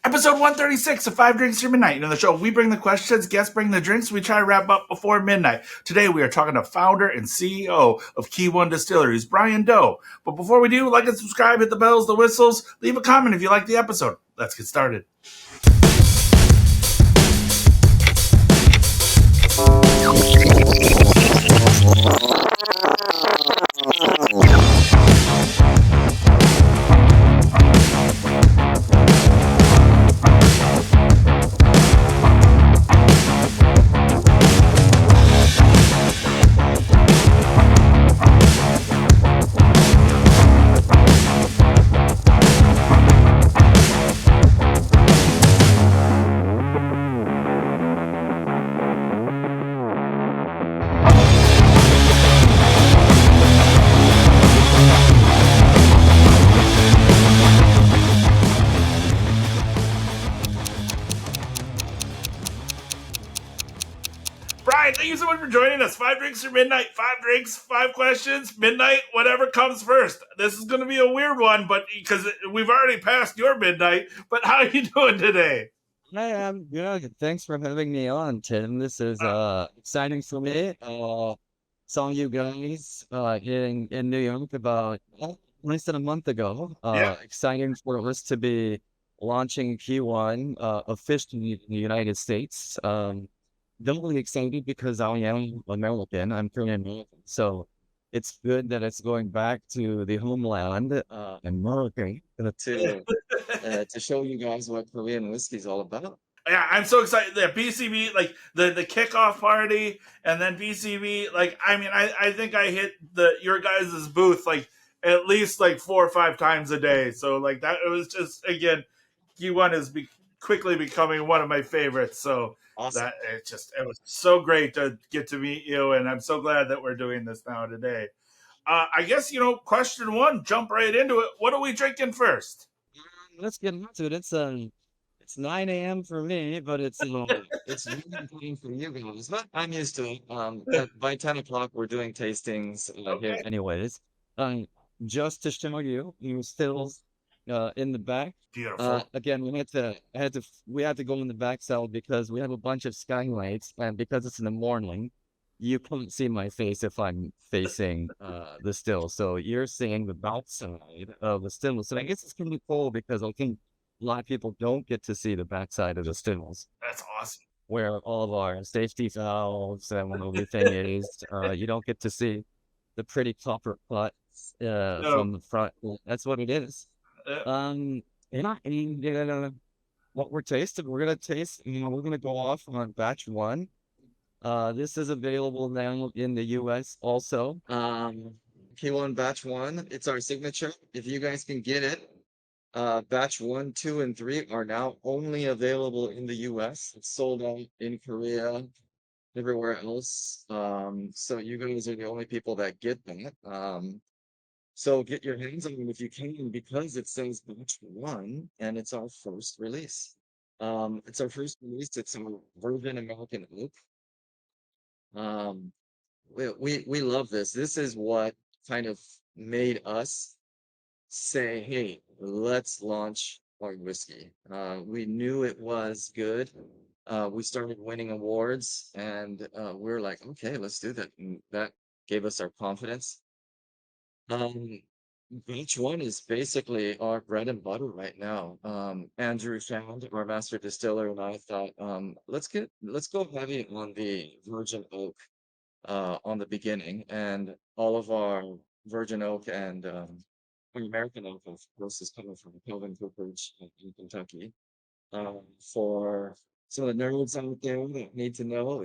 Episode 136 of Five Drinks Through Midnight. In the show, we bring the questions, guests bring the drinks. We try to wrap up before midnight. Today, we are talking to founder and CEO of Key One Distilleries, Bryan Do. But before we do, like and subscribe, hit the bells, the whistles, leave a comment if you like the episode. Let's get started. Bryan, thank you so much for joining us. Five drinks or midnight, five drinks, five questions, midnight, whatever comes first. This is going to be a weird one, but because we've already passed your midnight. But how are you doing today? Hi, I'm good. Thanks for having me on, Tim. This is Uh, exciting for me. Saw you guys in New York about less than a month ago. yeah, Exciting for us to be launching Q1 officially in the United States. Doubly excited because I am American. I'm Korean American, so it's good that it's going back to the homeland, America, to show you guys what Korean whiskey is all about. yeah, I'm so excited that BCB, like the kickoff party, and then BCB, like I mean, I think I hit the your guys' booth like at least like 4 or 5 times a day. So like that, it was just again, Q1 is quickly becoming one of my favorites. So Awesome. that it was so great to get to meet you, and I'm so glad that we're doing this now today. I guess question one, jump right into it. What are we drinking first? Let's get into it. It's 9 a.m. for me, but it's really time for you guys. But I'm used to it. By 10 o'clock, we're doing tastings here, Okay, anyways. Um, just to show you, you still in the back. beautiful. Again, we had to go in the back cell because we have a bunch of skylights, and because it's in the morning, you couldn't see my face if I'm facing the still. So you're seeing the backside of the stills. So I guess it's gonna be cool because I think a lot of people don't get to see the backside of the stills That's awesome. where all of our safety valves and everything is. You don't get to see the pretty copper cuts No, from the front. That's what it is. uh, Um, and what we're gonna taste. We're gonna go off on batch one. This is available now in the US also. P1 batch one, it's our signature. If you guys can get it, batch one, two, and three are now only available in the US. It's sold out in Korea, everywhere else. So you guys are the only people that get that. So get your hands on them if you can, because it says batch one and it's our first release. It's our first release. It's our Virgin American oak. Um, we love this. This is what kind of made us say, hey, let's launch our whiskey. We knew it was good. We started winning awards and we are like, okay, let's do that. And that gave us our confidence. Um, Beach One is basically our bread and butter right now. Andrew found our master distiller and I thought, let's go heavy on the virgin oak on the beginning, and all of our virgin oak and American oak, of course, is coming from Calvin Cooperage in Kentucky. For some of the nerds out there that need to know,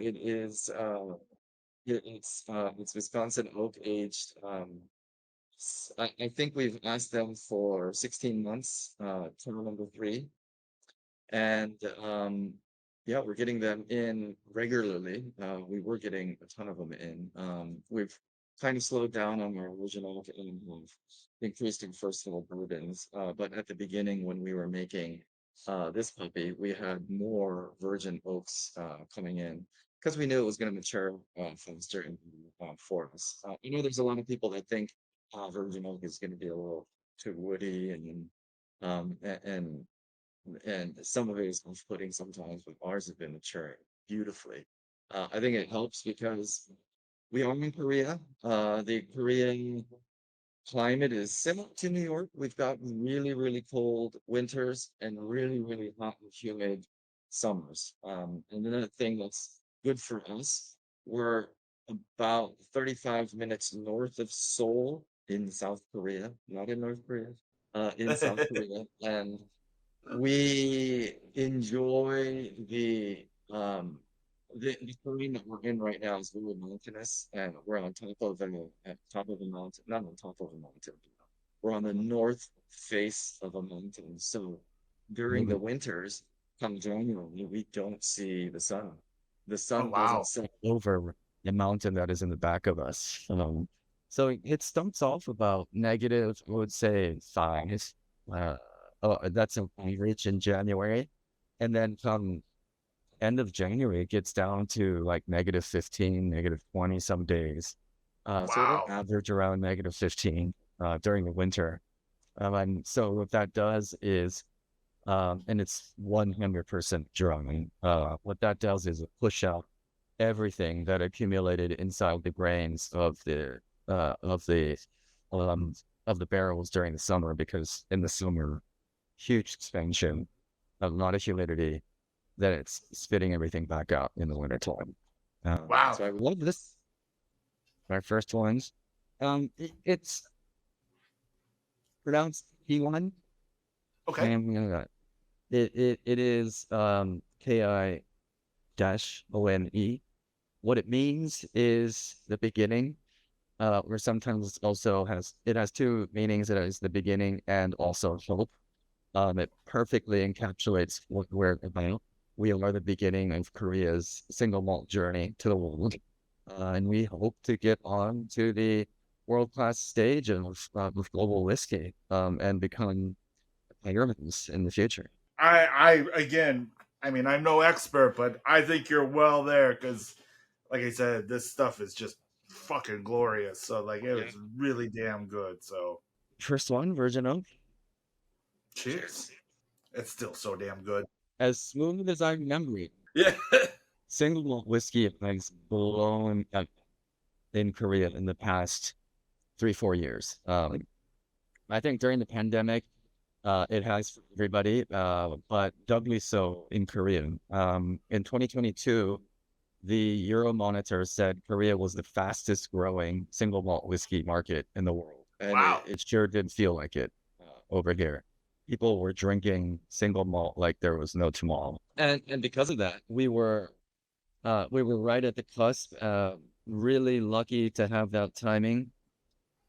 it's Wisconsin oak aged. I think we've asked them for 16 months, term number three, and yeah, we're getting them in regularly. We were getting a ton of them in. We've kind of slowed down on our original and we've increased in first fill bourbons. But at the beginning, when we were making this puppy, we had more virgin oaks coming in because we knew it was going to mature faster for us. I know there's a lot of people that think virgin oak is going to be a little too woody and and some of it is off-putting sometimes, but ours have been maturing beautifully. I think it helps because we are in Korea. The Korean climate is similar to New York. We've got really, really cold winters and really, really hot and humid summers. And another thing that's good for us, we're about 35 minutes north of Seoul in South Korea, not in North Korea, in South Korea. And we enjoy the terrain that we're in right now is really mountainous, and we're on top of at top of a mountain, not on top of a mountain. We're on the north face of a mountain. So during the Mhm. winters, come January, we don't see the sun. The Oh sun doesn't wow. set. Over the mountain that is in the back of us. So it starts off about negative, I would say, 5. Uh, that's an average in January. And then come end of January, it gets down to like negative 15, negative 20 some days. So it'll Wow. average around negative 15 during the winter. And so what that does is, and it's 100% dry. What that does is it push out everything that accumulated inside the grains uh, of the um, of the barrels during the summer, because in the summer, huge expansion, a lot of humidity, that it's spitting everything back out in the wintertime. Wow. So I Love this. My first ones. It's pronounced P1. Okay. And it is KI dash ONE. What it means is the beginning, or sometimes also it has two meanings. It has the beginning and also hope. It perfectly encapsulates what we're about. We are the beginning of Korea's single malt journey to the world, and we hope to get on to the world-class stage of global whiskey, and become pioneers in the future. I again, I mean, I'm no expert, but I think you're well there because, like I said, this stuff is just fucking glorious. So like, it yeah, was really damn good. So First one, Virgin Oak, cheers. It's still so damn good. as smooth as I remember it. Yeah. Single malt whiskey has blown up in Korea in the past 3-4 years. I think during the pandemic, it has for everybody, but doubly so in Korea. In 2022, the Euromonitor said Korea was the fastest growing single malt whiskey market in the world. And Wow. it sure did feel like it over here. People were drinking single malt like there was no tomorrow. And because of that, we were right at the cusp. Really lucky to have that timing.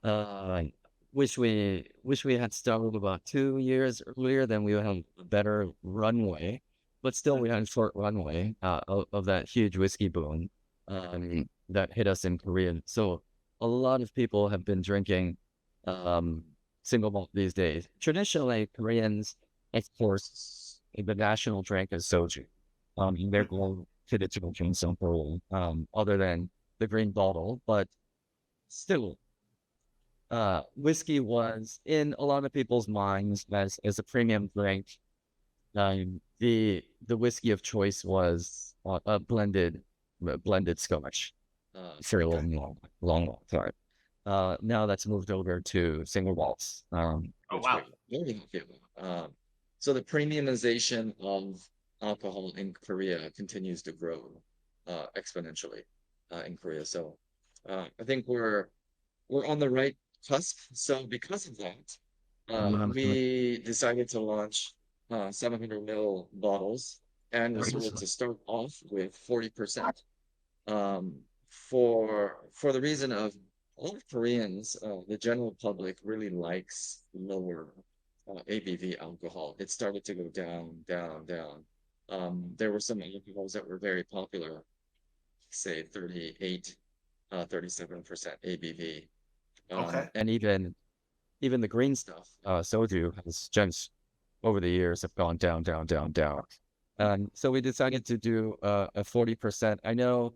Uh, wish we had started about 2 years earlier. Then we would have a better runway. But still, we had a short runway of that huge whiskey boom that hit us in Korea. So a lot of people have been drinking um, single malt these days. Traditionally, Koreans, of course, the national drink is soju. They're going to the children simple, other than the green bottle, but still, whiskey was in a lot of people's minds as a premium drink. The whiskey of choice was a blended Scotch for a Okay. long time. Now that's moved over to single malts, Oh which wow. we're very happy about. So the premiumization of alcohol in Korea continues to grow exponentially in Korea. So I think we're on the right cusp. So because of that, we decided to launch 700 ml bottles, and we started to start off with 40%. Um, for the reason of a lot of Koreans, the general public really likes lower ABV alcohol. It started to go down, down, down. There were some alcohols that were very popular, say 38, 37% ABV. Okay. And even the green stuff, soju has just over the years have gone down, down, down, down. So we decided to do a 40%. I know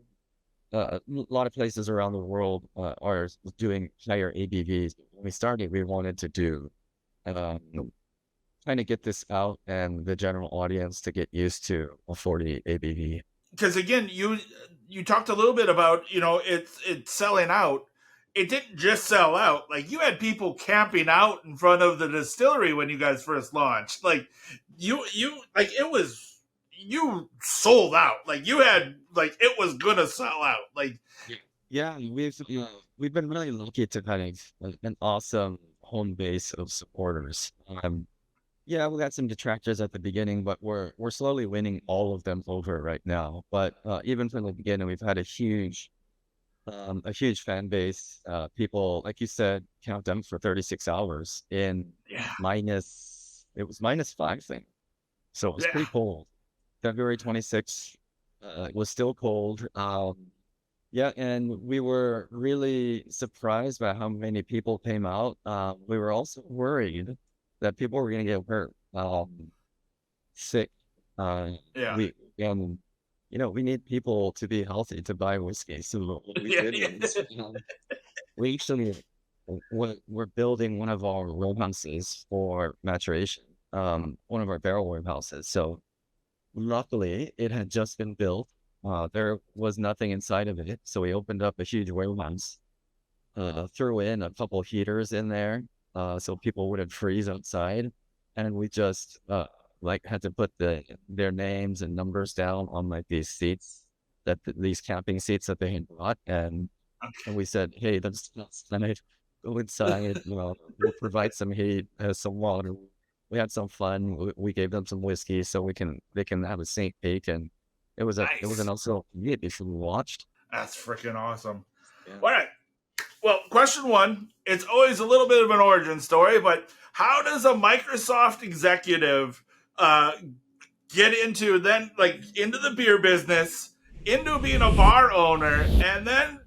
a lot of places around the world are doing higher ABVs. When we started, we wanted to do um, kind of get this out and the general audience to get used to a 40 ABV. Because again, you talked a little bit about, you know, it's selling out. It didn't just sell out. Like, you had people camping out in front of the distillery when you guys first launched. Like, you like, it was, you sold out. Like, you had, like, it was gonna sell out. Like, Yeah, we've been really lucky to kind of an awesome home base of supporters. Yeah, we got some detractors at the beginning, but we're slowly winning all of them over right now. But even from the beginning, we've had a huge fan base. People, like you said, count them for 36 hours in yeah, it was -5 thing. So it was yeah, pretty cold. February 26th, it was still cold. Yeah, and we were really surprised by how many people came out. We were also worried that people were going to get hurt, sick. yeah, We you know, we need people to be healthy to buy whiskey. So what we yeah, did was, we actually we're building one of our warehouses for maturation, one of our barrel warehouses. So luckily, it had just been built. There was nothing inside of it, so we opened up a huge warehouse, threw in a couple heaters in there, so people wouldn't freeze outside, and we just like had to put their names and numbers down on like these seats these camping seats that they had brought, and we said, hey, that's nice. Go inside, you know, we'll provide some heat, some water. We had some fun. We gave them some whiskey so they can have a sneak peek, and it was an nice. also yeah, if you watched. That's freaking awesome. Yeah. All right. Well, question one, it's always a little bit of an origin story, but how does a Microsoft executive get into the beer business, into being a bar owner, and then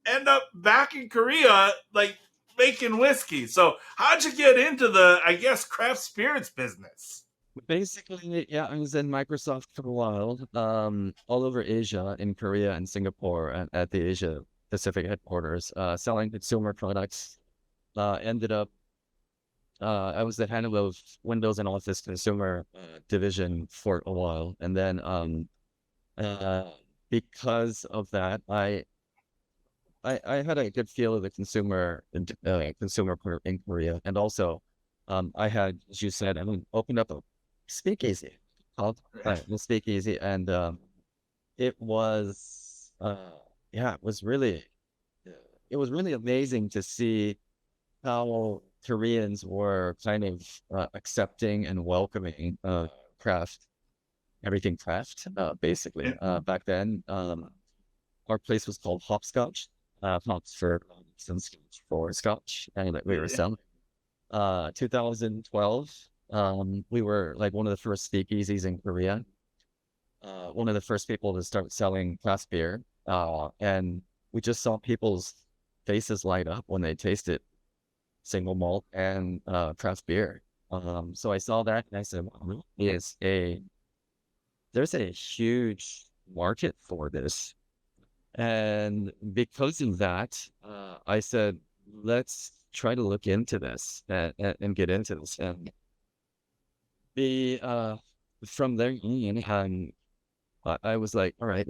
end up back in Korea, like, making whiskey? So how'd you get into the, I guess, craft spirits business? Basically, yeah, I was in Microsoft for a while, all over Asia, in Korea and Singapore, at the Asia Pacific headquarters, selling consumer products. Ended up, I was the head of Windows and Office consumer division for a while, and then uh, because of that, I had a good feel of the consumer part in Korea, and also, I had, as you said, opened up a speakeasy called the speakeasy, and it was yeah, it was really amazing to see how Koreans were kind of accepting and welcoming craft, everything craft, basically. Yeah. Back then, our place was called Hopscotch, hops for some scotch for scotch, and that we were selling. 2012, we were like one of the first speakeasies in Korea, one of the first people to start selling craft beer, and we just saw people's faces light up when they tasted single malt and craft beer. So I saw that and I said, wow, there's a huge market for this. And because of that, I said, let's try to look into this and get into this. And the from there, I was like, all right,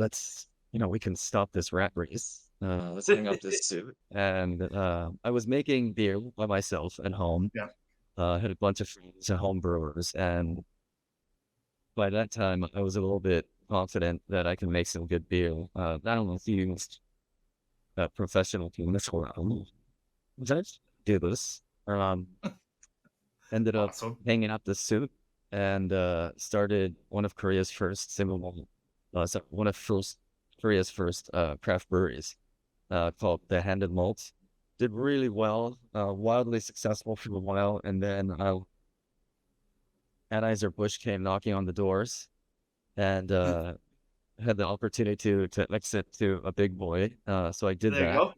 we can stop this rat race. Let's hang up this suit. And I was making beer by myself at home. Yeah. Had a bunch of friends and home brewers, and by that time, I was a little bit confident that I can make some good beer. I don't know if you used professional chemists or just do this. Ended up Awesome. hanging up the suit and started one of Korea's first Korea's first craft breweries, called the Handed Malt. Did really well, wildly successful for a while, and then Anheuser-Busch came knocking on the doors, and had the opportunity to exit to a big boy. So I did There you that. go.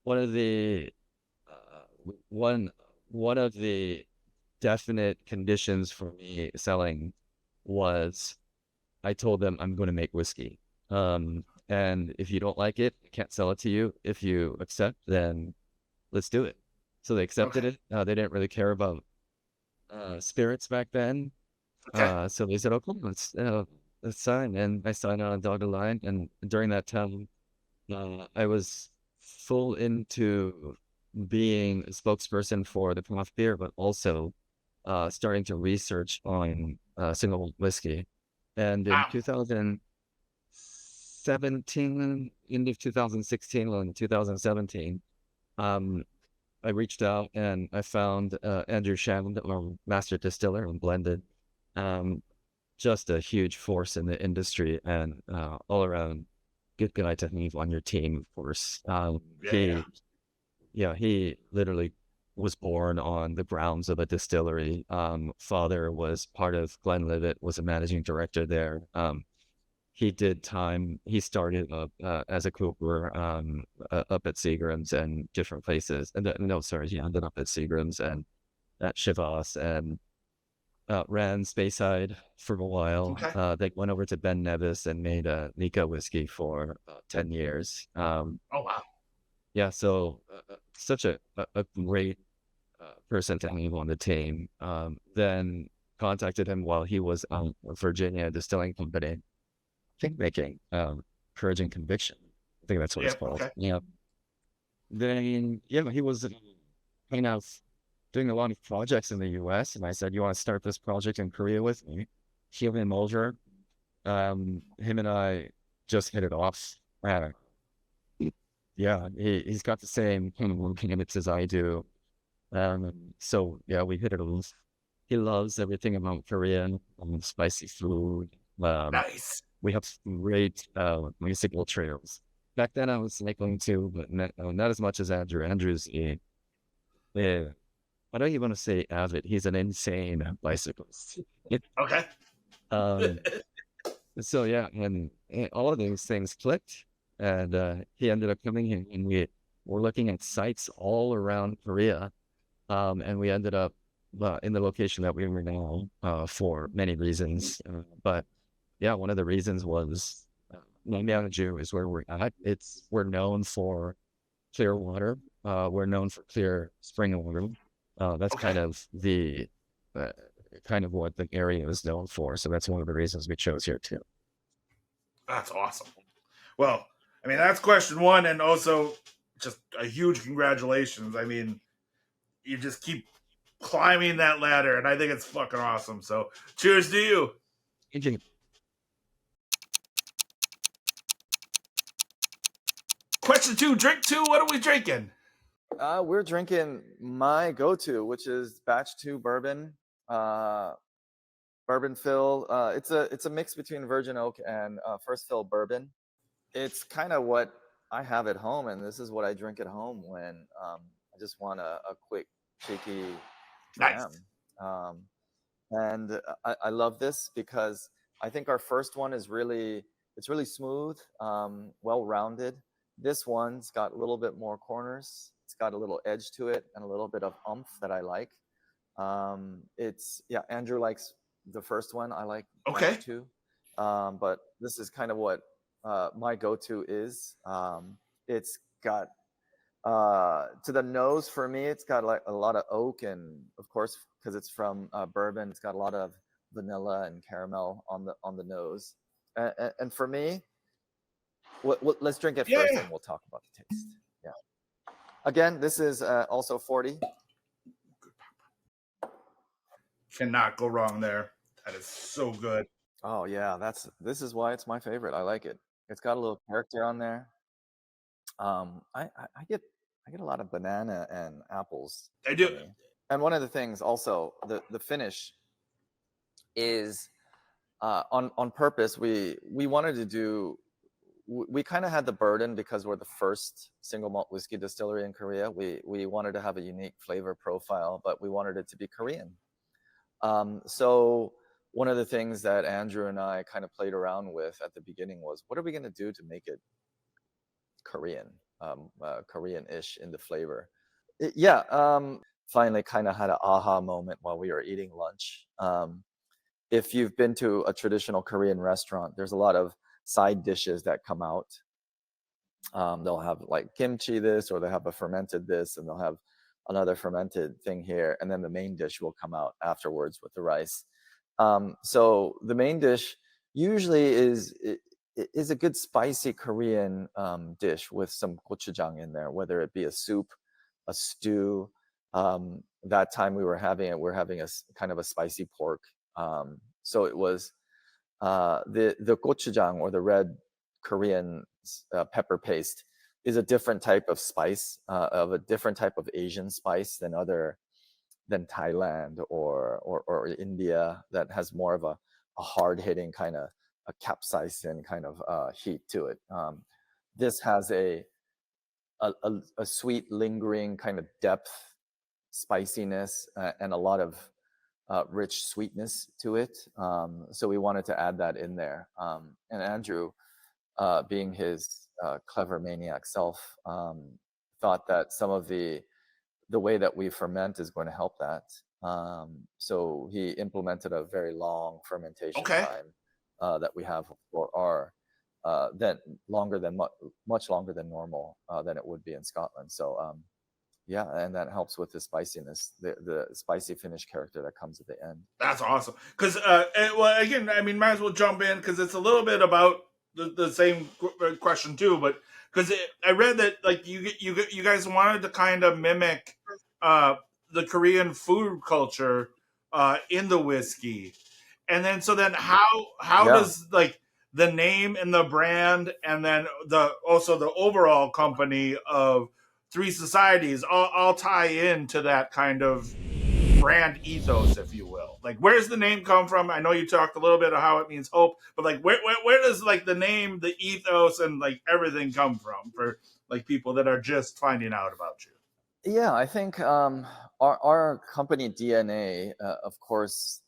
One of the one of the definite conditions for me selling was I told them I'm going to make whiskey. And if you don't like it, I can't sell it to you. If you accept, then let's do it. So they accepted Okay. it. They didn't really care about spirits back then. Okay. So they said, "Okay, let's sign." And I signed on a dotted line. And during that time, I was full into being a spokesperson for the craft beer, but also starting to research on single malt whiskey. And in Wow. 2017, end of 2016, well, in 2017, um, I reached out and I found Andrew Shannon, our master distiller and blended, um, just a huge force in the industry and all around good guy to have on your team, of course. Yeah. He literally was born on the grounds of a distillery. Father was part of Glenlivet, was a managing director there. He started as a cooper up at Seagram's and different places. And no, sorry, he ended up at Seagram's and at Chivas and ran Speyside for a while. Okay. They went over to Ben Nevis and made a Nika whiskey for 10 years. Oh wow. Yeah, so such a great person to have on the team. Then contacted him while he was on Virginia Distilling Company, think making Courage and Conviction. I think that's what it's Yep. called. Okay. Yeah. Then he was kind of doing a lot of projects in the U.S. and I said, "You want to start this project in Korea with me?" Him and Mulder, him and I just hit it off. Yeah, he's got the same kind of working habits as I do. So yeah, we hit it off. He loves everything about Korean, spicy food. Nice. We have some great musical trails. Back then I was cycling too, but not as much as Andrew. Andrew's I don't even want to say avid. He's an insane bicyclist. Okay. Um, so yeah, and all of those things clicked, and he ended up coming in, and we were looking at sites all around Korea, and we ended up in the location that we were now for many reasons. But yeah, one of the reasons was Namyeongju is where we're at. We're known for clear water. We're known for clear spring water. That's Okay. kind of what the area is known for. So that's one of the reasons we chose here too. That's awesome. Well, I mean, that's question one, and also just a huge congratulations. I mean, you just keep climbing that ladder, and I think it's fucking awesome. So, cheers to you. Thank Question two, drink two. What are we drinking? We're drinking my go-to, which is Batch 2 bourbon, bourbon fill. It's a mix between Virgin Oak and first fill bourbon. It's kind of what I have at home, and this is what I drink at home when I just want a quick, cheeky Nice. jam. And I love this because I think our first one is really smooth, well-rounded. This one's got a little bit more corners. It's got a little edge to it and a little bit of oomph that I like. Andrew likes the first one. I like Okay. Batch 2. But this is kind of what my go-to is. It's got to the nose for me, it's got like a lot of oak, and of course, because it's from bourbon, it's got a lot of vanilla and caramel on the nose. And for me, let's drink it first, and we'll talk about the taste. Yeah. Again, this is also 40. Cannot go wrong there. That is so good. Oh yeah, this is why it's my favorite. I like it. It's got a little character on there. I get a lot of banana and apples. I do. And one of the things also, the finish is on purpose. We wanted to do. We kind of had the burden because we're the first single malt whiskey distillery in Korea. We wanted to have a unique flavor profile, but we wanted it to be Korean. So one of the things that Andrew and I kind of played around with at the beginning was, what are we going to do to make it Korean, Korean-ish in the flavor? Finally kind of had an aha moment while we were eating lunch. If you've been to a traditional Korean restaurant, there's a lot of side dishes that come out. They'll have like kimchi this, or they have a fermented this, and they'll have another fermented thing here, and then the main dish will come out afterwards with the rice. So the main dish usually is a good spicy Korean dish with some gochujang in there, whether it be a soup, a stew. That time we're having a kind of a spicy pork. So it was the gochujang, or the red Korean pepper paste, is a different type of spice, of a different type of Asian spice than Thailand or India, that has more of a hard hitting kind of a capsaicin kind of heat to it. This has a sweet, lingering kind of depth, spiciness, and a lot of rich sweetness to it. So we wanted to add that in there. And Andrew, being his clever maniac self, thought that some of the way that we ferment is going to help that. So he implemented a very long fermentation time that we have for our much longer than normal than it would be in Scotland. So yeah, and that helps with the spiciness, the spicy finish character that comes at the end. That's awesome. Because well, again, I mean, might as well jump in, because it's a little bit about the same question too. But because I read that like you guys wanted to kind of mimic the Korean food culture in the whiskey, and then how does like the name and the brand, and then also the overall company of Three Societies all tie into that kind of brand ethos, if you will? Like, where's the name come from? I know you talked a little bit of how it means hope, but like where does like the name, the ethos, and like everything come from for like people that are just finding out about you? Yeah, I think our company DNA, of course,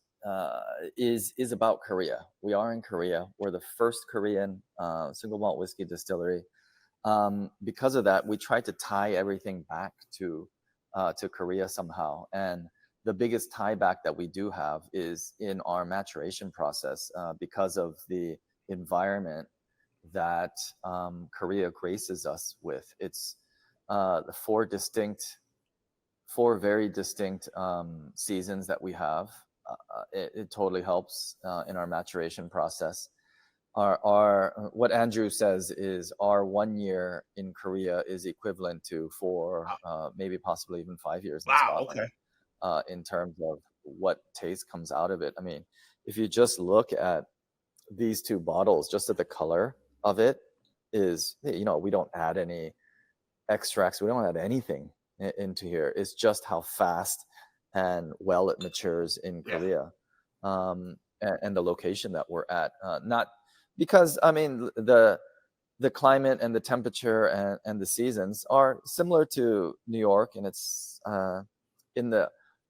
is about Korea. We are in Korea. We're the first Korean single malt whiskey distillery. Because of that, we try to tie everything back to Korea somehow. And the biggest tie back that we do have is in our maturation process, because of the environment that Korea graces us with. It's the four very distinct seasons that we have. It totally helps in our maturation process. Our what Andrew says is our 1 year in Korea is equivalent to 4, maybe possibly even 5 years in Scotland. In terms of what taste comes out of it. I mean, if you just look at these two bottles, just at the color of it, is, we don't add any extracts, we don't add anything into here. It's just how fast and well it matures in Korea, and the location that we're at. Not because, I mean, the climate and the temperature and the seasons are similar to New York, and it's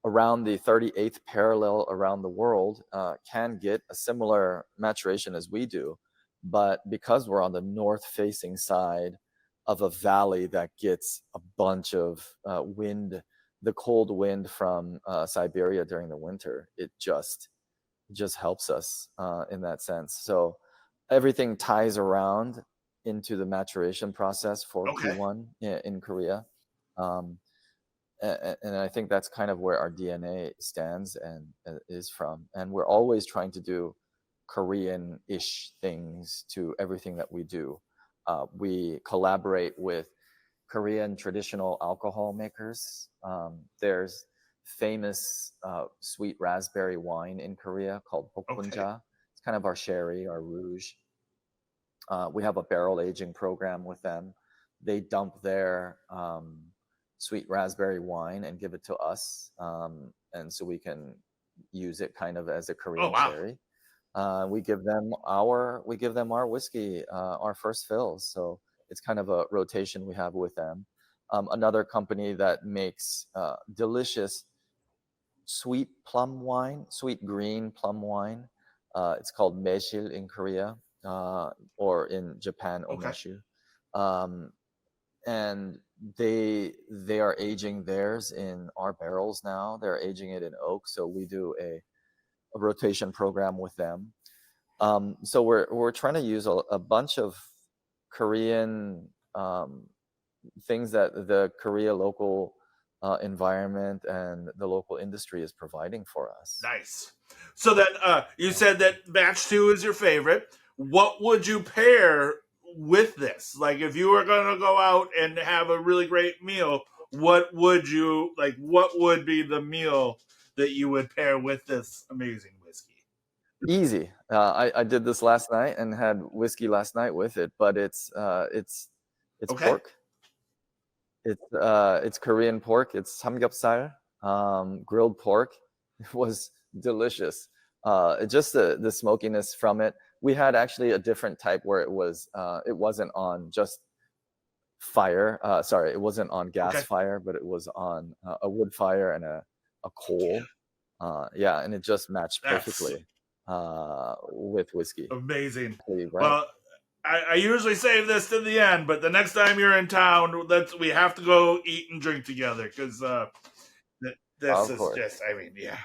around the 38th parallel around the world, can get a similar maturation as we do. But because we're on the north-facing side of a valley that gets a bunch of wind, the cold wind from Siberia during the winter, it just helps us in that sense. So everything ties around into the maturation process for Q1 in Korea. And I think that's kind of where our DNA stands and is from. And we're always trying to do Korean-ish things to everything that we do. We collaborate with Korean traditional alcohol makers. There's famous sweet raspberry wine in Korea called Bokbunja. It's kind of our sherry, our rouge. We have a barrel aging program with them. They dump their sweet raspberry wine and give it to us, and so we can use it kind of as a Korean sherry. We give them our whiskey, our first fills. So it's kind of a rotation we have with them. Another company that makes delicious sweet plum wine, sweet green plum wine. It's called Maeshil in Korea, or in Japan, Omeshu. And they are aging theirs in our barrels now. They're aging it in oak, so we do a rotation program with them. So we're trying to use a bunch of Korean things that the Korea local environment and the local industry is providing for us. Nice. So then you said that batch 2 is your favorite. What would you pair with this? Like if you were going to go out and have a really great meal, what would be the meal that you would pair with this amazing whiskey? Easy. I did this last night and had whiskey last night with it, but it's Okay. pork. It's Korean pork. It's samgyeopsal, grilled pork. It was delicious. Just the smokiness from it. We had actually a different type where it wasn't on just fire. Sorry, it wasn't on gas fire, but it was on a wood fire and a coal. Yeah, and it just matched perfectly with whiskey. Amazing. Right. Well, I usually save this to the end, but the next time you're in town, we have to go eat and drink together because this is just, I mean, yeah.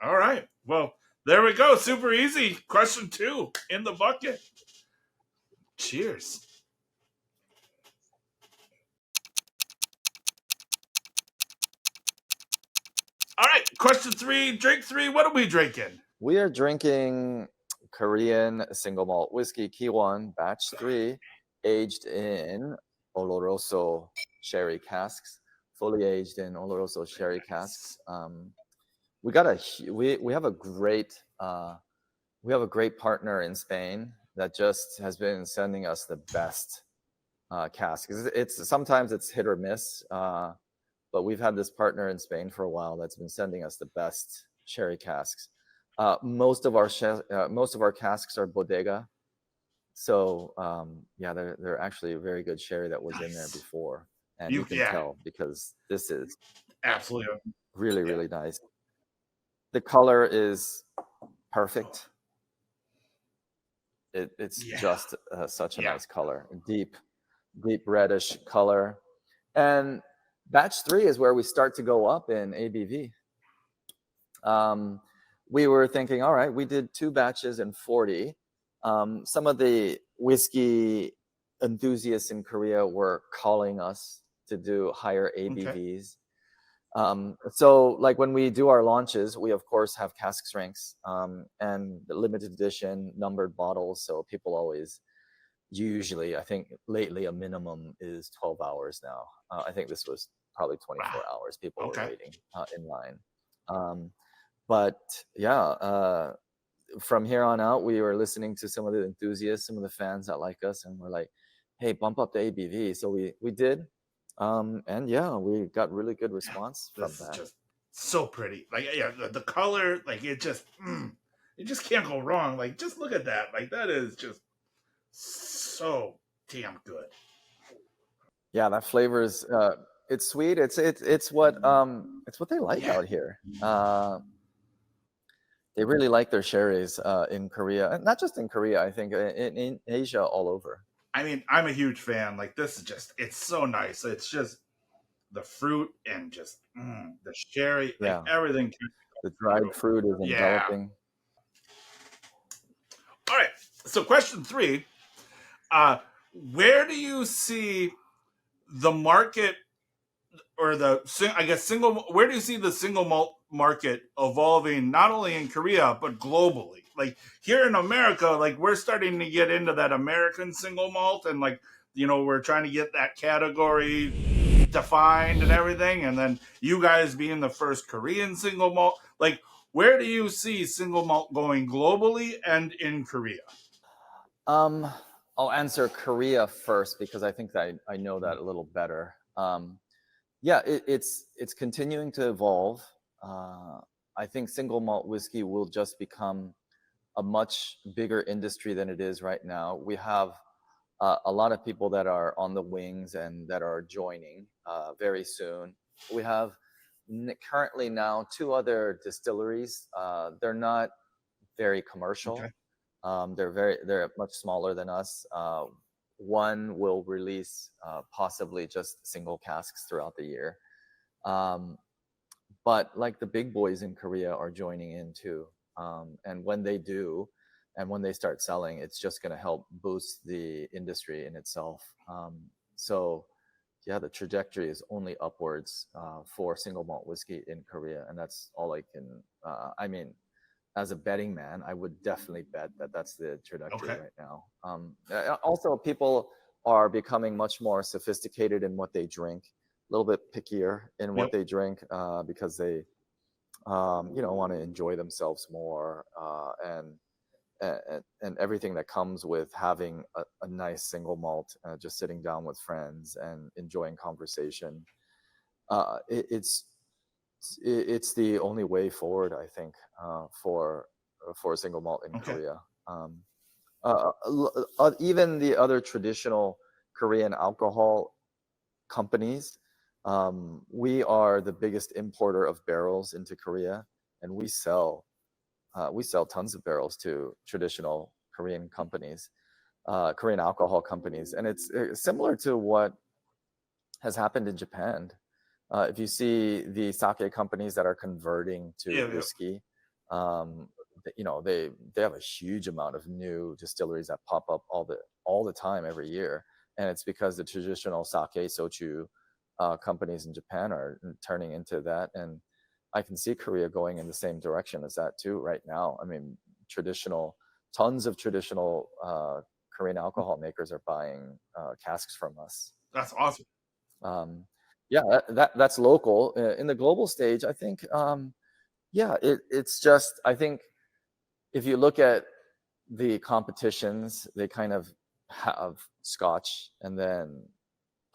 All right. Well, there we go. Super easy. Question 2 in the bucket. Cheers. All right. Question 3, drink 3. What are we drinking? We are drinking Korean single malt whiskey Kiwon Batch 3, aged in Oloroso sherry casks, fully aged in Oloroso sherry casks. We have a great partner in Spain that just has been sending us the best casks. Sometimes it's hit or miss, but we've had this partner in Spain for a while that's been sending us the best sherry casks. Most of our casks are bodega, so they're actually a very good sherry that was in there before, and you can tell because this is absolutely really nice. The color is perfect. It's just such a nice color, deep reddish color, and batch 3 is where we start to go up in ABV. We were thinking, all right, we did 2 batches in 40. Some of the whiskey enthusiasts in Korea were calling us to do higher ABVs. So like when we do our launches, we of course have cask strengths and the limited edition numbered bottles. So people always, usually, I think lately a minimum is 12 hours now. I think this was probably 24 hours people were waiting in line. But yeah, from here on out, we were listening to some of the enthusiasts, some of the fans that like us, and we're like, hey, bump up the ABV. So we did. And yeah, we got really good response from that. Just so pretty. Like, yeah, the color, like it just can't go wrong. Like, just look at that. Like, that is just so damn good. Yeah, that flavor is it's sweet. It's what they like out here. They really like their sherries in Korea, and not just in Korea. I think in Asia all over. I mean, I'm a huge fan. Like, this is just, it's so nice. It's just the fruit and just the sherry, like everything. The dried fruit is enveloping. All right. So question 3, where do you see the market or where do you see the single malt market evolving, not only in Korea, but globally? Like here in America, like we're starting to get into that American single malt and like, we're trying to get that category defined and everything. And then you guys being the first Korean single malt, like where do you see single malt going globally and in Korea? I'll answer Korea first because I think that I know that a little better. Yeah, it's continuing to evolve. I think single malt whiskey will just become a much bigger industry than it is right now. We have a lot of people that are on the wings and that are joining very soon. We have currently now 2 other distilleries. They're not very commercial. They're much smaller than us. One will release possibly just single casks throughout the year. But like the big boys in Korea are joining in too. And when they do, and when they start selling, it's just going to help boost the industry in itself. So yeah, the trajectory is only upwards for single malt whiskey in Korea, and that's all I can. I mean, as a betting man, I would definitely bet that that's the trajectory right now. Also, people are becoming much more sophisticated in what they drink, a little bit pickier in what they drink because they, want to enjoy themselves more and everything that comes with having a nice single malt, just sitting down with friends and enjoying conversation. It's the only way forward, I think, for a single malt in Korea. Even the other traditional Korean alcohol companies, we are the biggest importer of barrels into Korea, and we sell tons of barrels to traditional Korean companies, Korean alcohol companies, and it's similar to what has happened in Japan. If you see the sake companies that are converting to whiskey, they have a huge amount of new distilleries that pop up all the time every year, and it's because the traditional sake soju companies in Japan are turning into that, and I can see Korea going in the same direction as that too right now. I mean, tons of traditional Korean alcohol makers are buying casks from us. That's awesome. Yeah, that's local. In the global stage, I think, it's just, I think if you look at the competitions, they kind of have Scotch and then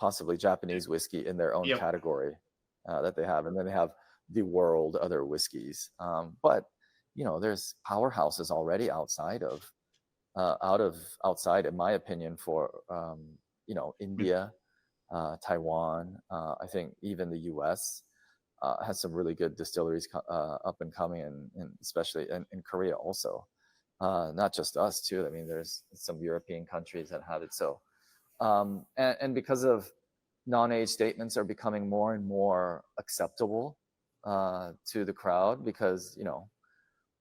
possibly Japanese whiskey in their own category that they have. And then they have the world other whiskeys. But, there's powerhouses already outside, in my opinion, for, India, Taiwan. I think even the US has some really good distilleries up and coming, and especially in Korea also. Not just us too. I mean, there's some European countries that have it. So, and because of non-age statements are becoming more and more acceptable to the crowd, because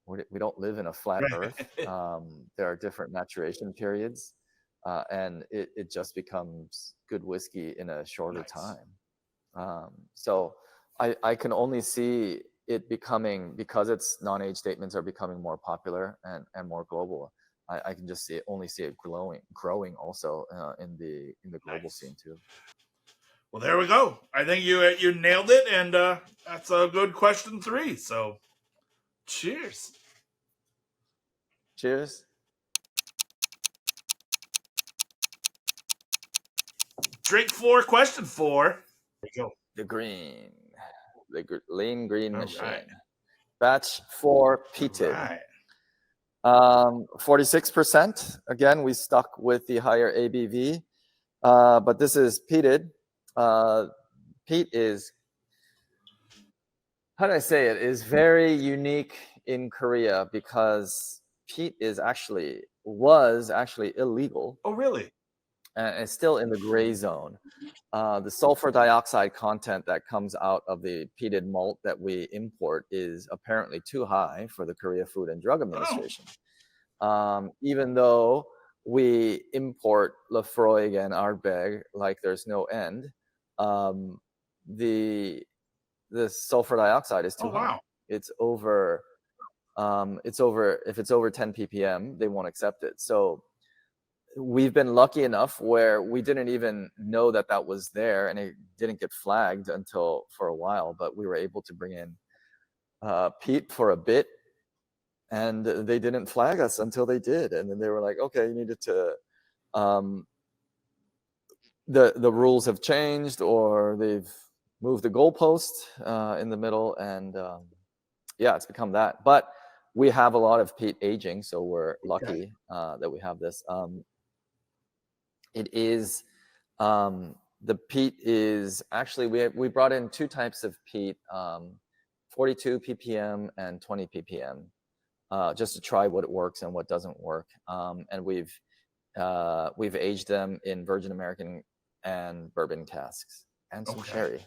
we don't live in a flat earth. There are different maturation periods. And it just becomes good whiskey in a shorter time. So I can only see it becoming, because its non-age statements are becoming more popular and more global. I can just only see it growing also in the global scene too. Well, there we go. I think you nailed it, and that's a good question 3. So, cheers. Cheers. Drink 4, question 4. There you go. The lean green machine. Batch 4 peated. 46%. Again, we stuck with the higher ABV, but this is peated. Peat is, how do I say it, is very unique in Korea because peat was actually illegal. Oh, really? And it's still in the gray zone. The sulfur dioxide content that comes out of the peated malt that we import is apparently too high for the Korea Food and Drug Administration. Even though we import Lefroy and Ardbeg like there's no end, the sulfur dioxide is too high. Wow. It's over, if it's over 10 ppm, they won't accept it. So we've been lucky enough where we didn't even know that was there, and it didn't get flagged until for a while, but we were able to bring in peat for a bit, and they didn't flag us until they did. And then they were like, okay, you needed to, the rules have changed, or they've moved the goalpost in the middle, and it's become that. But we have a lot of peat aging, so we're lucky that we have this. It is, the peat is actually, we brought in 2 types of peat, 42 ppm and 20 ppm, just to try what works and what doesn't work. And we've aged them in Virgin American and bourbon casks and some sherry.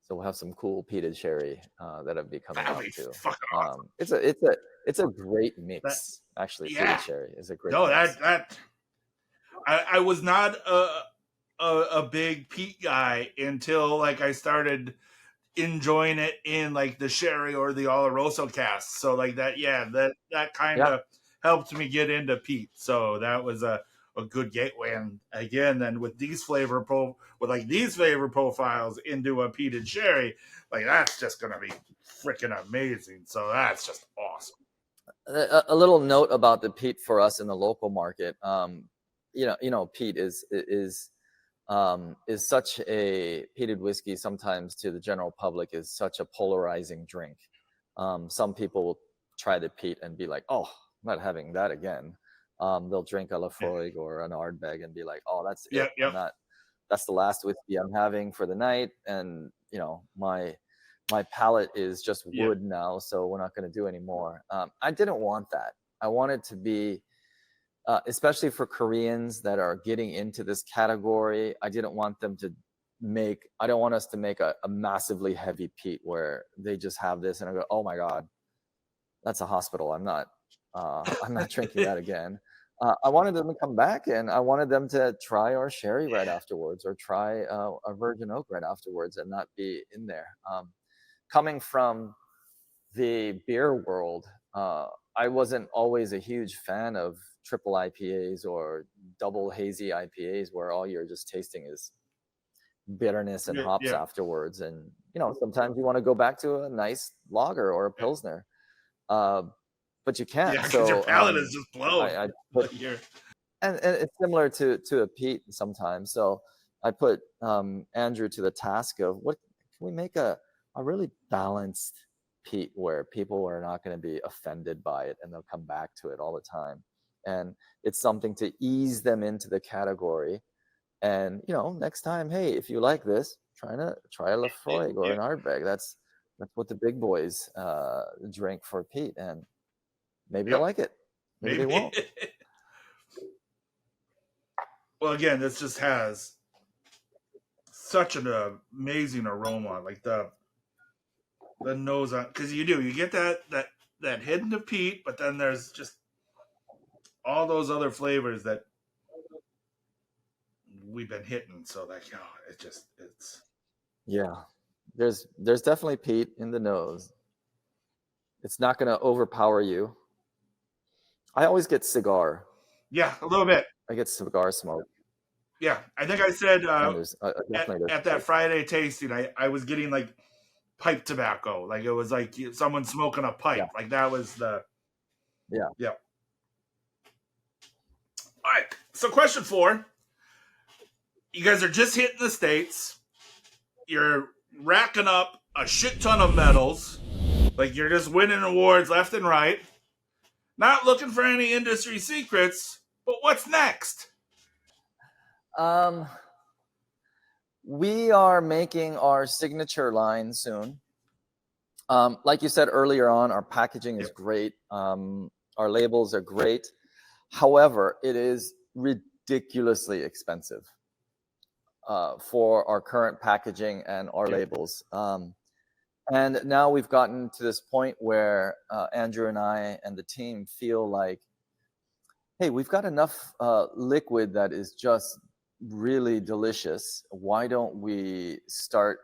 So we'll have some cool peated sherry that have been coming out too. Awesome. It's a great mix. Actually, peated sherry is a great mix. I was not a big peat guy until like I started enjoying it in like the sherry or the Oloroso cast. So like that, yeah, that kind of helped me get into peat. So that was a good gateway. And again, then with these flavor profiles into a peated sherry, like that's just gonna be freaking amazing. So that's just awesome. A little note about the peat for us in the local market. Peat is such a peated whiskey sometimes to the general public is such a polarizing drink. Some people will try the peat and be like, oh, I'm not having that again. They'll drink a Lafroig or an Ardbeg and be like, oh, that's it. That's the last whiskey I'm having for the night. And, my palate is just wood now, so we're not going to do any more. I didn't want that. I wanted to be, especially for Koreans that are getting into this category, I don't want us to make a massively heavy peat where they just have this and I go, oh my God, that's a hospital. I'm not drinking that again. I wanted them to come back and I wanted them to try our sherry right afterwards or try a virgin oak right afterwards and not be in there. Coming from the beer world, I wasn't always a huge fan of triple IPAs or double hazy IPAs where all you're just tasting is bitterness and hops afterwards. And, sometimes you want to go back to a nice lager or a Pilsner, but you can't. Yeah, because your palate is just blown. And it's similar to a peat sometimes. So I put Andrew to the task of what can we make a really balanced peat where people are not going to be offended by it and they'll come back to it all the time. And it's something to ease them into the category. And, next time, hey, if you like this, try a Lafroig or an Ardbeg. That's what the big boys drink for peat. And maybe they'll like it. Maybe they won't. Well, again, this just has such an amazing aroma. Like the nose on, because you get that hidden of peat, but then there's just all those other flavors that we've been hitting. So like, it's there's definitely peat in the nose. It's not going to overpower you. I always get cigar. Yeah, a little bit. I get cigar smoke. Yeah, I think I said there's at that Friday tasting, I was getting like pipe tobacco. Like it was like someone smoking a pipe. Yeah. Like that was the... Yeah. All right, so question 4. You guys are just hitting the States. You're racking up a shit ton of medals. Like you're just winning awards left and right. Not looking for any industry secrets, but what's next? We are making our signature line soon. Like you said earlier on, our packaging is great. Our labels are great. However, it is ridiculously expensive for our current packaging and our labels. And now we've gotten to this point where Andrew and I and the team feel like, hey, we've got enough liquid that is just really delicious. Why don't we start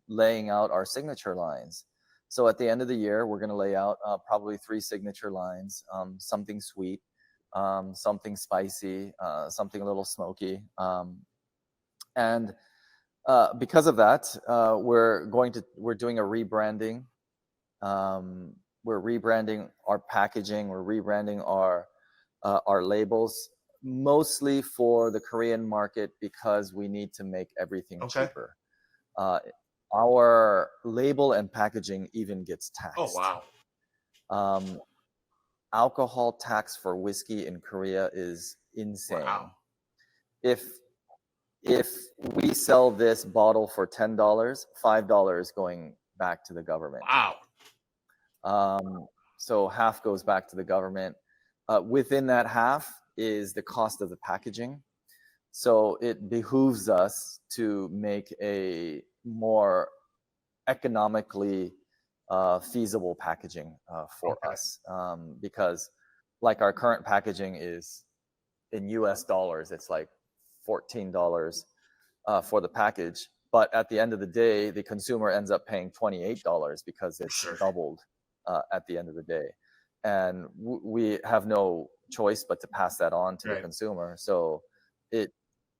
laying out our signature lines? So at the end of the year, we're going to lay out probably 3 signature lines, something sweet, something spicy, something a little smoky. And because of that, we're doing a rebranding. We're rebranding our packaging. We're rebranding our labels, mostly for the Korean market because we need to make everything cheaper. Our label and packaging even gets taxed. Oh, wow. Alcohol tax for whiskey in Korea is insane. Wow. If we sell this bottle for $10, $5 going back to the government. Wow. So half goes back to the government. Within that half is the cost of the packaging. So it behooves us to make a more economically feasible packaging for us. Because like our current packaging is in US dollars, it's like $14 for the package. But at the end of the day, the consumer ends up paying $28 because it's Sure. doubled at the end of the day. And we have no choice but to pass that on to the Right. consumer. So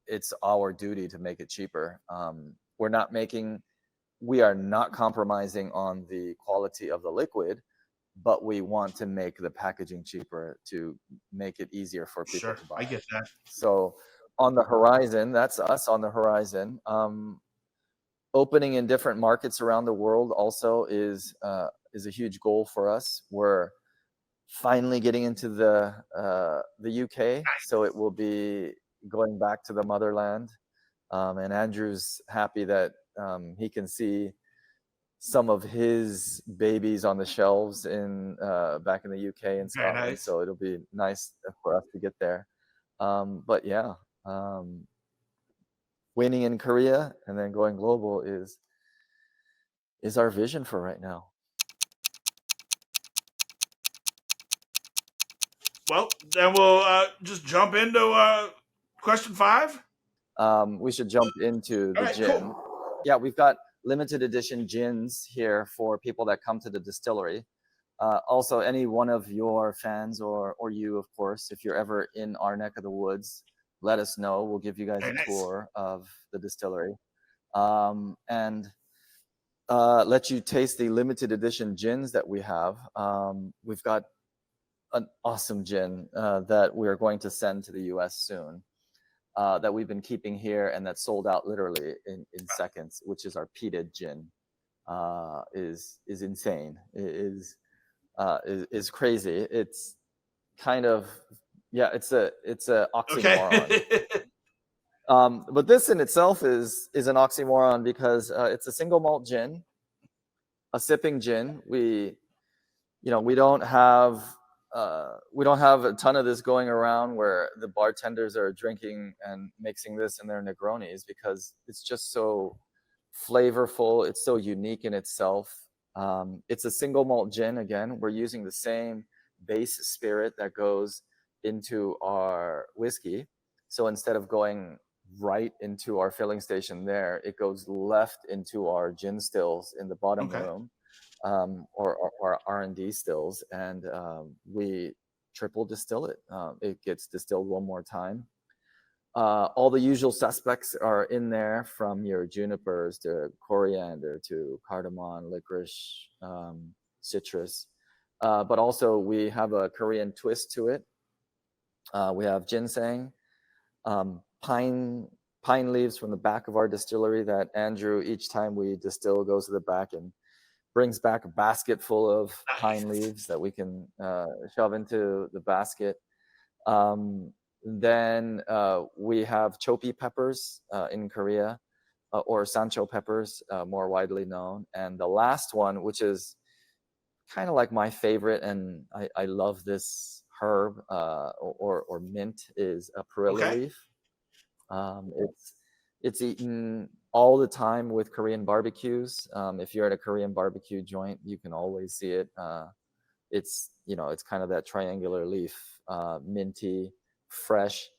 it's our duty to make it cheaper. We are not compromising on the quality of the liquid, but we want to make the packaging cheaper to make it easier for people Sure, to buy. I get that. So on the horizon, that's us on the horizon. Opening in different markets around the world also is a huge goal for us. We're finally getting into the UK, so it will be going back to the motherland. And Andrew's happy that he can see some of his babies on the shelves in back in the UK and Very Scotland. nice. So it'll be nice for us to get there. But yeah, winning in Korea and then going global is our vision for right now. Well, then we'll just jump into question 5. We should jump into the All right, gin. cool. Yeah, we've got limited edition gins here for people that come to the distillery. Also, any one of your fans or you, of course, if you're ever in our neck of the woods, let us know. We'll give you guys Very a nice. tour of the distillery and let you taste the limited edition gins that we have. We've got an awesome gin that we're going to send to the US soon. That we've been keeping here and that sold out literally in seconds, which is our peated gin. Is insane. It is crazy. It's kind of it's a oxymoron. Okay. But this in itself is an oxymoron because it's a single malt gin, a sipping gin. We don't have a ton of this going around where the bartenders are drinking and mixing this in their Negronis because it's just so flavorful. It's so unique in itself. It's a single malt gin. Again, we're using the same base spirit that goes into our whiskey. So instead of going right into our filling station there, it goes left into our gin stills in the bottom room. Or R&D stills, and we triple distill it. It gets distilled one more time. All the usual suspects are in there, from your junipers to coriander to cardamom, licorice, citrus. But also we have a Korean twist to it. We have ginseng, pine leaves from the back of our distillery that Andrew, each time we distill, goes to the back and brings back a basket full of pine leaves that we can shove into the basket. Then we have chopi peppers in Korea, or sancho peppers, more widely known. And the last one, which is kind of like my favorite, and I love this herb or mint, is a perilla leaf. It's eaten all the time with Korean barbecues. If you're at a Korean barbecue joint, you can always see it. It's kind of that triangular leaf, minty, fresh.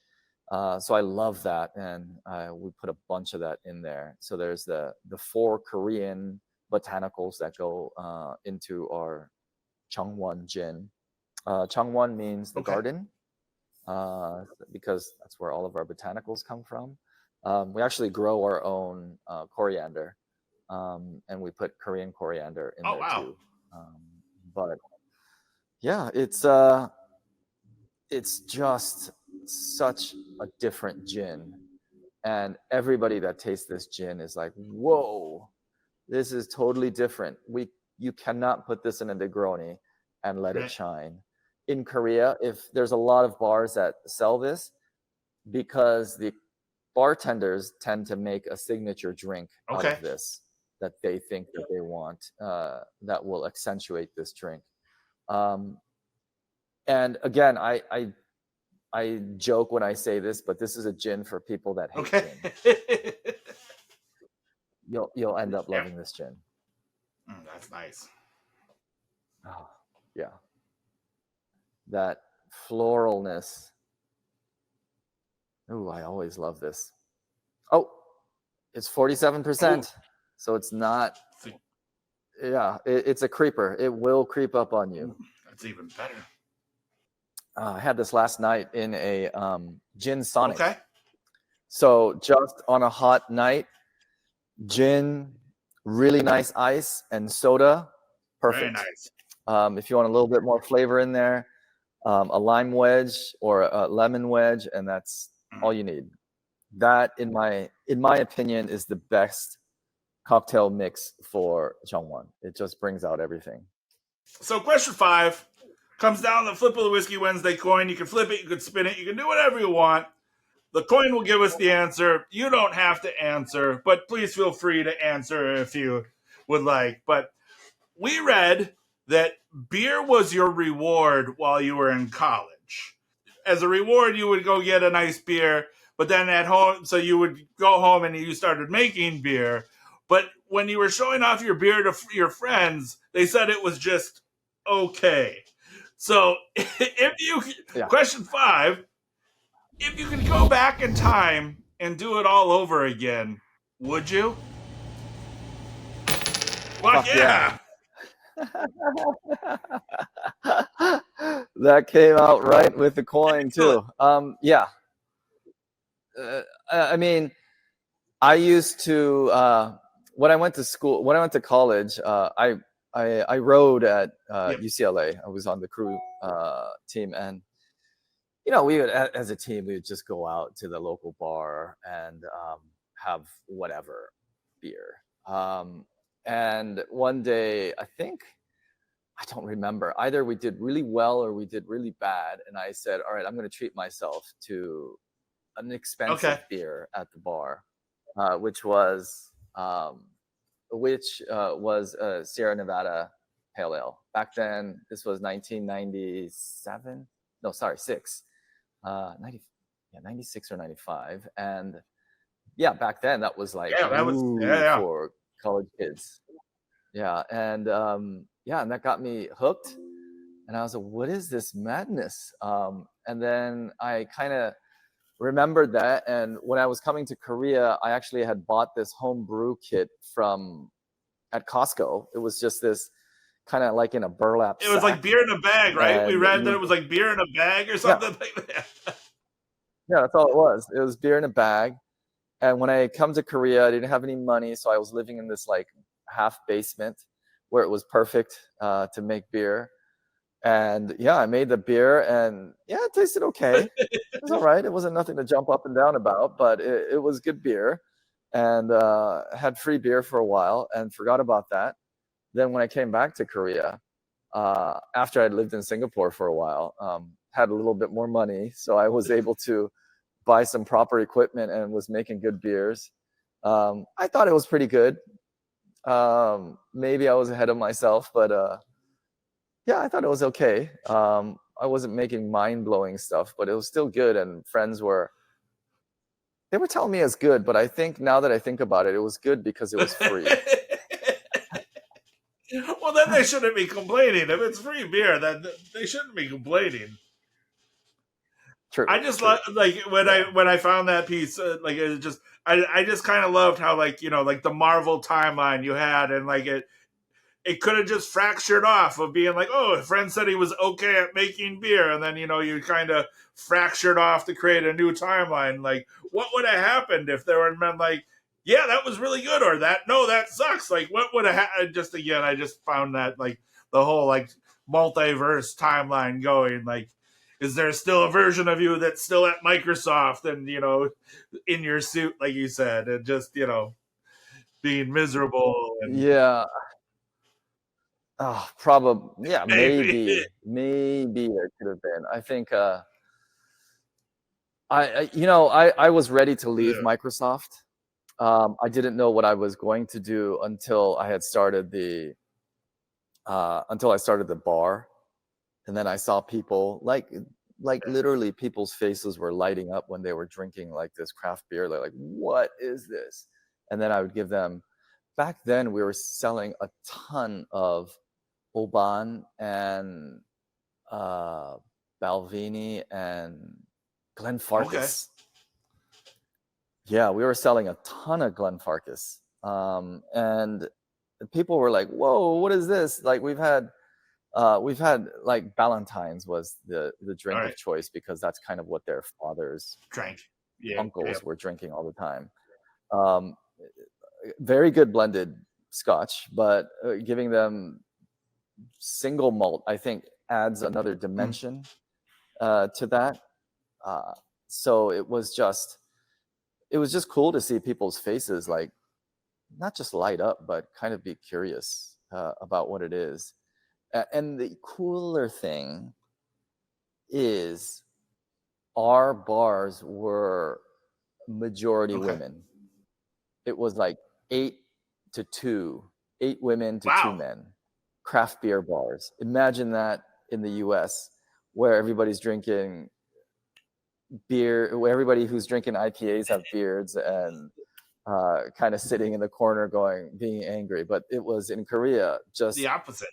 So I love that, and we put a bunch of that in there. So there's the 4 Korean botanicals that go into our Chungwon gin. Chungwon means the garden, because that's where all of our botanicals come from. We actually grow our own coriander, and we put Korean coriander in there too. But yeah, it's just such a different gin, and everybody that tastes this gin is like, whoa, this is totally different. You cannot put this in a Negroni and let it shine. In Korea, if there's a lot of bars that sell this, because the bartenders tend to make a signature drink out of this that they think that they want, that will accentuate this drink. And again, I joke when I say this, but this is a gin for people that hate gin. You'll end up loving this gin. That's nice. Oh, yeah. That floralness Ooh, I always love this. Oh, it's 47%. So it's not. Yeah, it's a creeper. It will creep up on you. That's even better. I had this last night in a gin sonic. Okay. So just on a hot night, gin, really nice ice, and soda. Perfect. Very nice. If you want a little bit more flavor in there, a lime wedge or a lemon wedge, and that's all you need. That, in my opinion, is the best cocktail mix for Chongwon. It just brings out everything. So question 5 comes down the flip of the Whiskey Wednesday coin. You can flip it, you can spin it, you can do whatever you want. The coin will give us the answer. You don't have to answer, but please feel free to answer if you would like. But we read that beer was your reward while you were in college. As a reward, you would go get a nice beer, but then at home, so you would go home and you started making beer. But when you were showing off your beer to your friends, they said it was just okay. So if you, question 5, if you could go back in time and do it all over again, would you? Well, yeah. That came out right with the coin too. Yeah. I mean, I used to when I went to college, I rode at UCLA. I was on the crew team, and we would, as a team, we would just go out to the local bar and have whatever beer. And one day, I don't remember, either we did really well or we did really bad. And I said, all right, I'm going to treat myself to an expensive beer at the bar, which was Sierra Nevada Pale Ale. Back then, this was 1997. No, sorry, 96 or 95. And yeah, back then that was like for college kids. Yeah, and and that got me hooked. And I was like, what is this madness? And then I kind of remembered that. And when I was coming to Korea, I actually had bought this home brew kit at Costco. It was just this kind of like in a burlap sack. It was like beer in a bag, right? And we read that it was like beer in a bag or something like that. Yeah, that's all it was. It was beer in a bag. And when I come to Korea, I didn't have any money. So I was living in this like half basement where it was perfect to make beer. And yeah, I made the beer, and yeah, it tasted okay. It was all right. It wasn't nothing to jump up and down about, but it was good beer. And had free beer for a while and forgot about that. Then when I came back to Korea, after I'd lived in Singapore for a while, had a little bit more money. So I was able to buy some proper equipment and was making good beers. I thought it was pretty good. Maybe I was ahead of myself, but yeah, I thought it was okay. I wasn't making mind-blowing stuff, but it was still good. And friends were telling me it's good, but I think now that I think about it, it was good because it was free. Well, then they shouldn't be complaining. If it's free beer, then they shouldn't be complaining. True. I just like when I found that piece, like it just I just kind of loved how like like the Marvel timeline you had, and like it could have just fractured off of being like, oh, a friend said he was okay at making beer, and then you kind of fractured off to create a new timeline. Like, what would have happened if there would have been like, yeah, that was really good, or that sucks. Like, what would have happened? Just again, I just found that like the whole like multiverse timeline going. Like, is there still a version of you that's still at Microsoft and in your suit, like you said, and just being miserable? And yeah. Oh, probably. Yeah, maybe there could have been. I think I was ready to leave Microsoft. I didn't know what I was going to do until I had started the bar, and then I saw people like literally people's faces were lighting up when they were drinking like this craft beer. They're like, "What is this?" And then I would give them. Back then, we were selling a ton of Oban and Balvenie and Glenfarclas. Yeah, we were selling a ton of Glenfarclas, and people were like, "Whoa, what is this?" Like we've had like Ballantine's was the drink of choice because that's kind of what their fathers uncles were drinking all the time. Very good blended Scotch, but giving them single malt, I think, adds another dimension to that. So it was just cool to see people's faces, like not just light up, but kind of be curious about what it is. And the cooler thing is our bars were majority women. It was like 8 to 2, 8 women to 2 men. Craft beer bars. Imagine that in the US, where everybody's drinking beer, where everybody who's drinking IPAs have beards and kind of sitting in the corner being angry. But it was in Korea, just the opposite.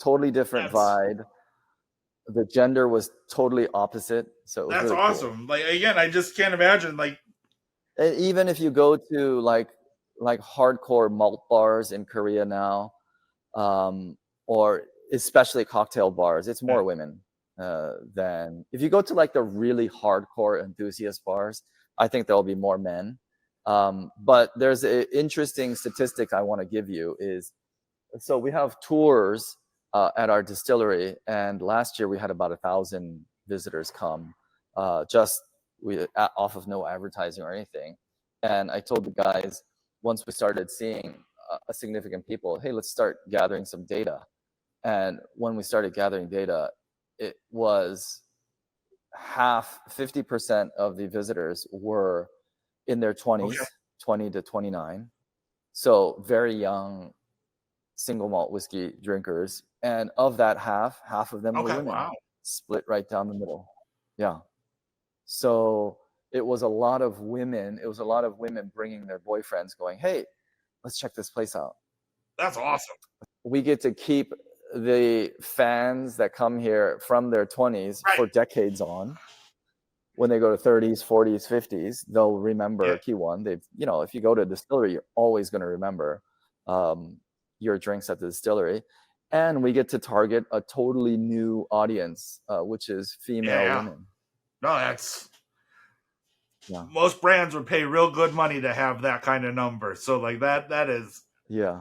Totally different vibe. The gender was totally opposite. So it was that's really awesome. Cool. Like again, I just can't imagine and even if you go to like hardcore malt bars in Korea now, or especially cocktail bars, it's more women than if you go to like the really hardcore enthusiast bars. I think there'll be more men. But there's an interesting statistic I want to give you is, so we have tours at our distillery, and last year we had about 1,000 visitors come, off of no advertising or anything. And I told the guys, once we started seeing a significant people, hey, let's start gathering some data. And when we started gathering data, it was 50% of the visitors were in their 20s, 20 to 29. So very young single malt whiskey drinkers. And of that half of them were women. Split right down the middle. Yeah. So it was a lot of women. It was a lot of women bringing their boyfriends going, hey, let's check this place out. That's awesome. We get to keep the fans that come here from their 20s for decades on. When they go to 30s, 40s, 50s, they'll remember key one. They've, if you go to a distillery, you're always going to remember your drinks at the distillery. And we get to target a totally new audience, which is female women. No, that's most brands would pay real good money to have that kind of number. So like that is yes.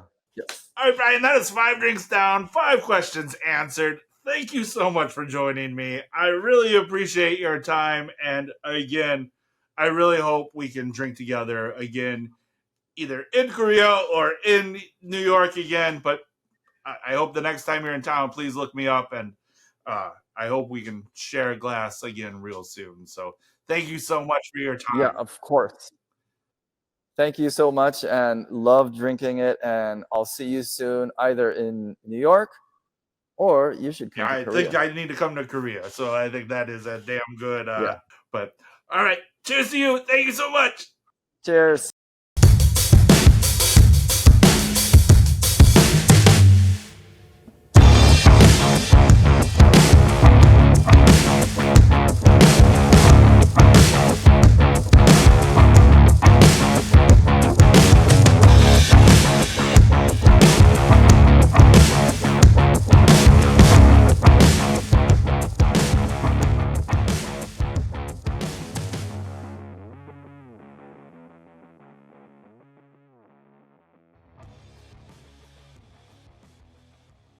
All right, Bryan, that is 5 drinks down, 5 questions answered. Thank you so much for joining me. I really appreciate your time. And again, I really hope we can drink together again, either in Korea or in New York again. But I hope the next time you're in town, please look me up. And I hope we can share a glass again real soon. So thank you so much for your time. Yeah, of course. Thank you so much, and love drinking it. And I'll see you soon, either in New York, or you should come to Korea. I think I need to come to Korea. So I think that is a damn good. But all right, cheers to you. Thank you so much. Cheers.